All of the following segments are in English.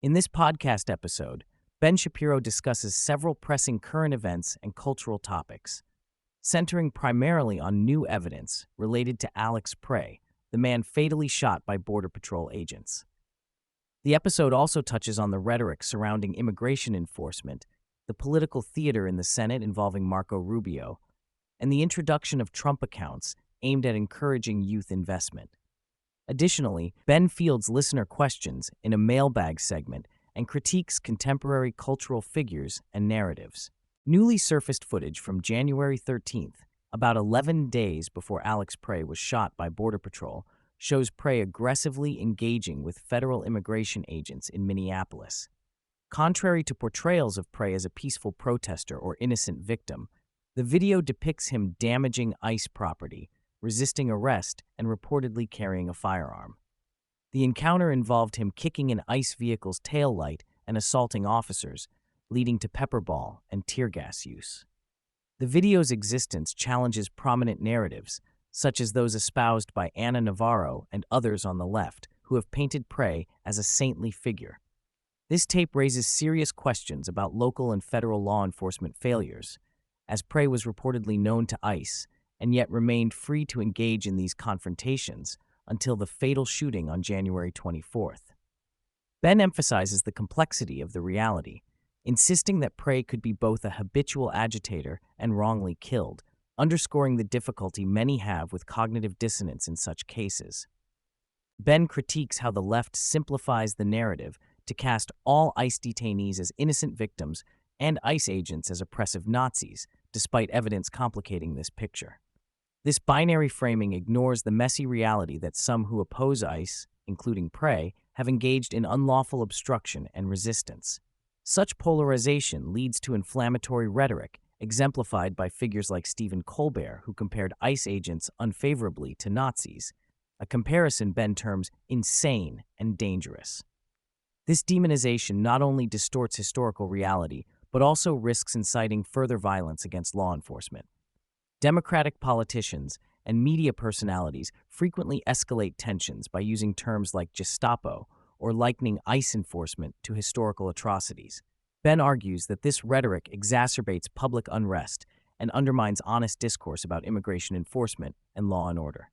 In this podcast episode, Ben Shapiro discusses several pressing current events and cultural topics, centering primarily on new evidence related to Alex Prey, the man fatally shot by Border Patrol agents. The episode also touches on the rhetoric surrounding immigration enforcement, the political theater in the Senate involving Marco Rubio, and the introduction of Trump accounts aimed at encouraging youth investment. Additionally, Ben fields listener questions in a mailbag segment and critiques contemporary cultural figures and narratives. Newly surfaced footage from January 13th, about 11 days before Alex Prey was shot by Border Patrol, shows Prey aggressively engaging with federal immigration agents in Minneapolis. Contrary to portrayals of Prey as a peaceful protester or innocent victim, the video depicts him damaging ICE property, resisting arrest, and reportedly carrying a firearm. The encounter involved him kicking an ICE vehicle's taillight and assaulting officers, leading to pepper ball and tear gas use. The video's existence challenges prominent narratives, such as those espoused by Ana Navarro and others on the left, who have painted Prey as a saintly figure. This tape raises serious questions about local and federal law enforcement failures, as Prey was reportedly known to ICE and yet remained free to engage in these confrontations until the fatal shooting on January 24th. Ben emphasizes the complexity of the reality, insisting that Prey could be both a habitual agitator and wrongly killed, underscoring the difficulty many have with cognitive dissonance in such cases. Ben critiques how the left simplifies the narrative to cast all ICE detainees as innocent victims and ICE agents as oppressive Nazis, despite evidence complicating this picture. This binary framing ignores the messy reality that some who oppose ICE, including Prey, have engaged in unlawful obstruction and resistance. Such polarization leads to inflammatory rhetoric, exemplified by figures like Stephen Colbert, who compared ICE agents unfavorably to Nazis, a comparison Ben terms insane and dangerous. This demonization not only distorts historical reality, but also risks inciting further violence against law enforcement. Democratic politicians and media personalities frequently escalate tensions by using terms like Gestapo or likening ICE enforcement to historical atrocities. Ben argues that this rhetoric exacerbates public unrest and undermines honest discourse about immigration enforcement and law and order.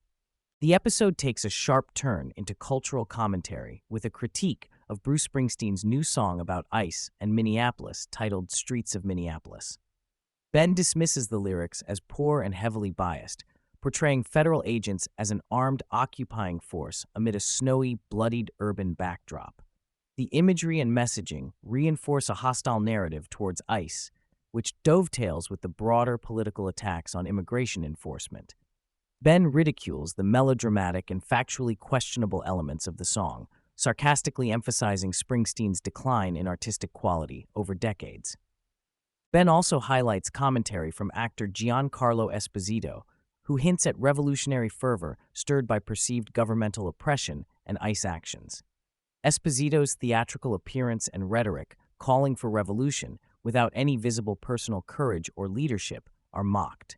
The episode takes a sharp turn into cultural commentary with a critique of Bruce Springsteen's new song about ICE and Minneapolis titled Streets of Minneapolis. Ben dismisses the lyrics as poor and heavily biased, portraying federal agents as an armed occupying force amid a snowy, bloodied urban backdrop. The imagery and messaging reinforce a hostile narrative towards ICE, which dovetails with the broader political attacks on immigration enforcement. Ben ridicules the melodramatic and factually questionable elements of the song, sarcastically emphasizing Springsteen's decline in artistic quality over decades. Ben also highlights commentary from actor Giancarlo Esposito, who hints at revolutionary fervor stirred by perceived governmental oppression and ICE actions. Esposito's theatrical appearance and rhetoric, calling for revolution without any visible personal courage or leadership, are mocked.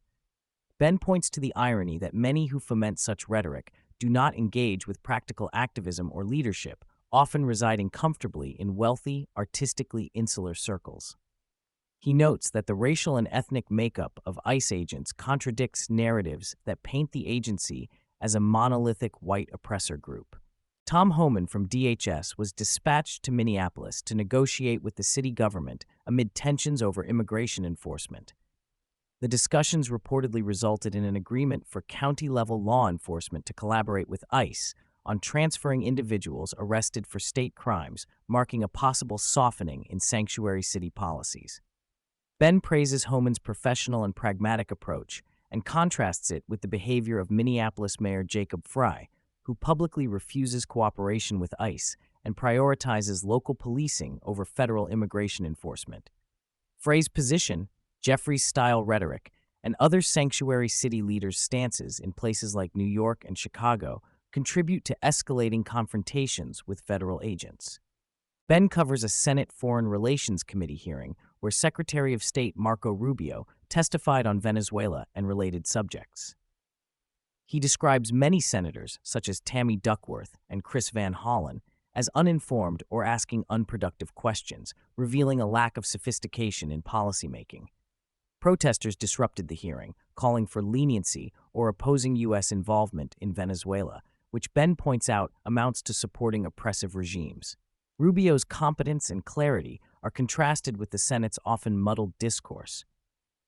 Ben points to the irony that many who foment such rhetoric do not engage with practical activism or leadership, often residing comfortably in wealthy, artistically insular circles. He notes that the racial and ethnic makeup of ICE agents contradicts narratives that paint the agency as a monolithic white oppressor group. Tom Homan from DHS was dispatched to Minneapolis to negotiate with the city government amid tensions over immigration enforcement. The discussions reportedly resulted in an agreement for county-level law enforcement to collaborate with ICE on transferring individuals arrested for state crimes, marking a possible softening in sanctuary city policies. Ben praises Homan's professional and pragmatic approach and contrasts it with the behavior of Minneapolis Mayor Jacob Frey, who publicly refuses cooperation with ICE and prioritizes local policing over federal immigration enforcement. Frey's position, Jeffries-style rhetoric, and other sanctuary city leaders' stances in places like New York and Chicago contribute to escalating confrontations with federal agents. Ben covers a Senate Foreign Relations Committee hearing where Secretary of State Marco Rubio testified on Venezuela and related subjects. He describes many senators, such as Tammy Duckworth and Chris Van Hollen, as uninformed or asking unproductive questions, revealing a lack of sophistication in policymaking. Protesters disrupted the hearing, calling for leniency or opposing U.S. involvement in Venezuela, which Ben points out amounts to supporting oppressive regimes. Rubio's competence and clarity are contrasted with the Senate's often muddled discourse.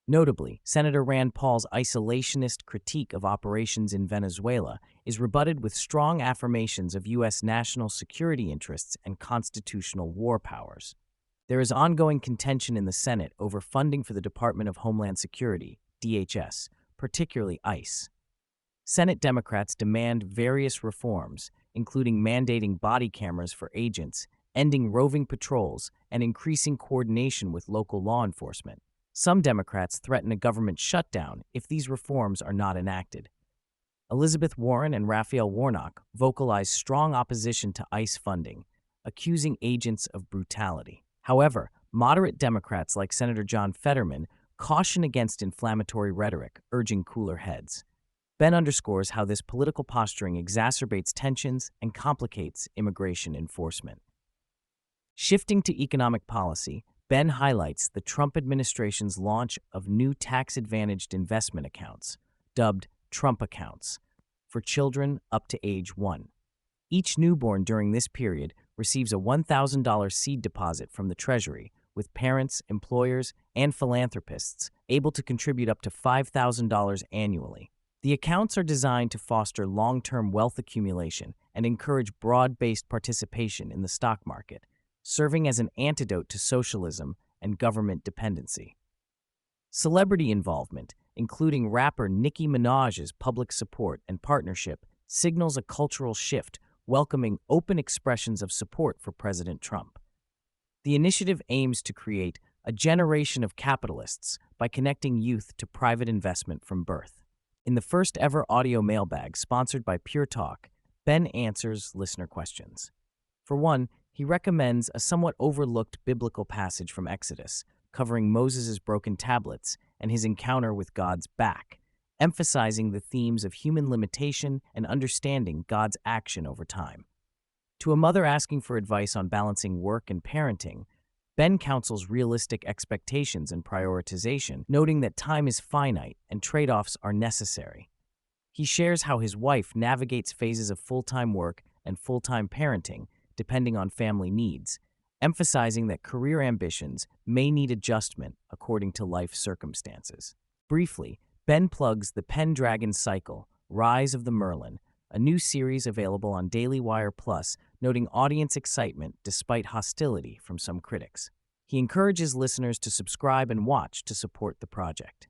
Notably, Senator Rand Paul's isolationist critique of operations in Venezuela is rebutted with strong affirmations of U.S. national security interests and constitutional war powers. There is ongoing contention in the Senate over funding for the Department of Homeland Security, DHS, particularly ICE. Senate Democrats demand various reforms, including mandating body cameras for agents, ending roving patrols, and increasing coordination with local law enforcement. Some Democrats threaten a government shutdown if these reforms are not enacted. Elizabeth Warren and Raphael Warnock vocalized strong opposition to ICE funding, accusing agents of brutality. However, moderate Democrats like Senator John Fetterman caution against inflammatory rhetoric, urging cooler heads. Ben underscores how this political posturing exacerbates tensions and complicates immigration enforcement. Shifting to economic policy, Ben highlights the Trump administration's launch of new tax-advantaged investment accounts, dubbed Trump accounts, for children up to age 1. Each newborn during this period receives a $1,000 seed deposit from the Treasury, with parents, employers, and philanthropists able to contribute up to $5,000 annually. The accounts are designed to foster long-term wealth accumulation and encourage broad-based participation in the stock market, serving as an antidote to socialism and government dependency. Celebrity involvement, including rapper Nicki Minaj's public support and partnership, signals a cultural shift, welcoming open expressions of support for President Trump. The initiative aims to create a generation of capitalists by connecting youth to private investment from birth. In the first-ever audio mailbag sponsored by Pure Talk, Ben answers listener questions. For one, he recommends a somewhat overlooked biblical passage from Exodus, covering Moses' broken tablets and his encounter with God's back, emphasizing the themes of human limitation and understanding God's action over time. To a mother asking for advice on balancing work and parenting, Ben counsels realistic expectations and prioritization, noting that time is finite and trade-offs are necessary. He shares how his wife navigates phases of full-time work and full-time parenting, depending on family needs, emphasizing that career ambitions may need adjustment according to life circumstances. Briefly, Ben plugs the Pendragon Cycle, Rise of the Merlin, a new series available on Daily Wire Plus, noting audience excitement despite hostility from some critics. He encourages listeners to subscribe and watch to support the project.